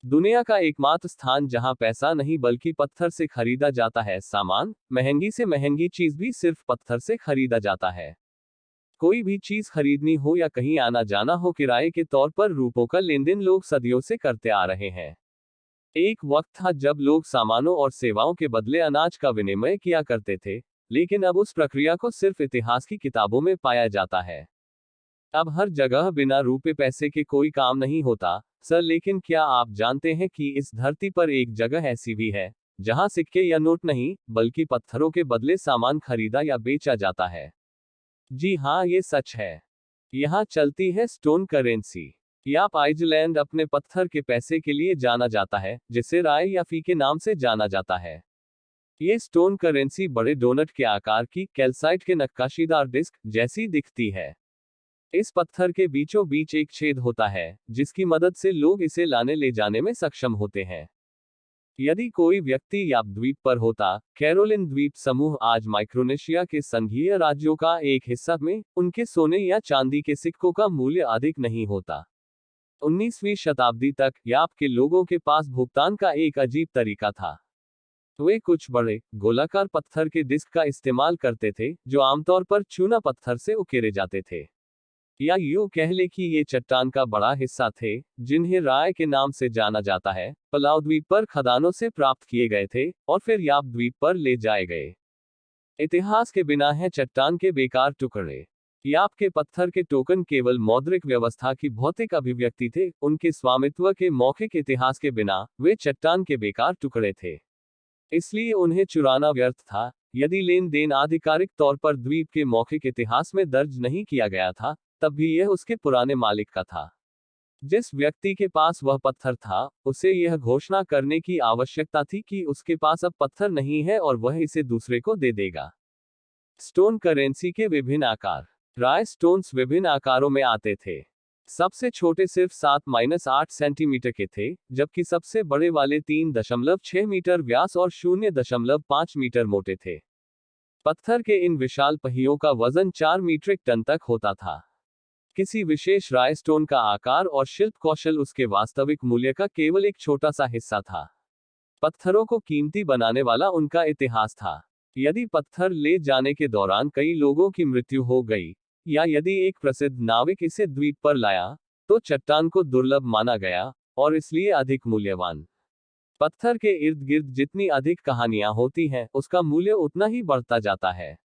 दुनिया का एकमात्र स्थान जहां पैसा नहीं बल्कि पत्थर से खरीदा जाता है सामान, महंगी से महंगी चीज भी सिर्फ पत्थर से खरीदा जाता है। कोई भी चीज खरीदनी हो या कहीं आना जाना हो, किराए के तौर पर रूपों का लेन देन लोग सदियों से करते आ रहे हैं। एक वक्त था जब लोग सामानों और सेवाओं के बदले अनाज का विनिमय किया करते थे, लेकिन अब उस प्रक्रिया को सिर्फ इतिहास की किताबों में पाया जाता है। अब हर जगह बिना रुपए पैसे के कोई काम नहीं होता सर, लेकिन क्या आप जानते हैं कि इस धरती पर एक जगह ऐसी भी है जहां सिक्के या नोट नहीं बल्कि पत्थरों के बदले सामान खरीदा या बेचा जाता है? जी हाँ, ये सच है। यहाँ चलती है स्टोन करेंसी। याप आइजलैंड अपने पत्थर के पैसे के लिए जाना जाता है, जिसे राय या फी के नाम से जाना जाता है। ये स्टोन करेंसी बड़े डोनट के आकार की कैल्साइट के नक्काशीदार डिस्क जैसी दिखती है। इस पत्थर के बीचों बीच एक छेद होता है, जिसकी मदद से लोग इसे लाने ले जाने में सक्षम होते हैं। यदि कोई व्यक्ति याप द्वीप पर होता, कैरोलिन द्वीप समूह आज माइक्रोनेशिया के संघीय राज्यों का एक हिस्सा में, उनके सोने या चांदी के सिक्कों का मूल्य अधिक नहीं होता। 19वीं शताब्दी तक याप के लोगों के पास भुगतान का एक अजीब तरीका था। वे कुछ बड़े, गोलाकार पत्थर के डिस्क का इस्तेमाल करते थे, जो आमतौर पर चूना पत्थर से उकेरे जाते थे। या यूं कह ले कि ये चट्टान का बड़ा हिस्सा थे, जिन्हें राय के नाम से जाना जाता है, पलाव द्वीप पर खदानों से प्राप्त किए गए थे और फिर याप द्वीप पर ले जाए गए। इतिहास के बिना है चट्टान के बेकार टुकड़े। याप के पत्थर के टोकन केवल मौद्रिक व्यवस्था की भौतिक अभिव्यक्ति थे, उनके स्वामित्व के मौखिक इतिहास के बिना वे चट्टान के बेकार टुकड़े थे। इसलिए उन्हें चुराना व्यर्थ था। यदि लेन देन आधिकारिक तौर पर द्वीप के मौखिक इतिहास में दर्ज नहीं किया गया था, तब भी यह उसके पुराने मालिक का था। जिस व्यक्ति के पास वह पत्थर था, उसे यह घोषणा करने की आवश्यकता थी कि उसके पास अब पत्थर नहीं है और वह इसे दूसरे को दे देगा। स्टोन करेंसी के विभिन्न आकार। राय स्टोन्स विभिन्न आकारों में आते थे। सबसे छोटे सिर्फ 7-8 सेंटीमीटर के थे, जबकि सबसे बड़े वाले 3.6 मीटर व्यास और 0.5 मीटर मोटे थे। पत्थर के इन विशाल पहियों का वजन 4 मीट्रिक टन तक होता था। किसी विशेष राय स्टोन का आकार और शिल्प कौशल उसके वास्तविक मूल्य का केवल एक छोटा सा हिस्सा था। पत्थरों को कीमती बनाने वाला उनका इतिहास था। यदि पत्थर ले जाने के दौरान कई लोगों की मृत्यु हो गई, या यदि एक प्रसिद्ध नाविक इसे द्वीप पर लाया, तो चट्टान को दुर्लभ माना गया और इसलिए अधिक मूल्यवान। पत्थर के इर्द गिर्द जितनी अधिक कहानियां होती हैं, उसका मूल्य उतना ही बढ़ता जाता है।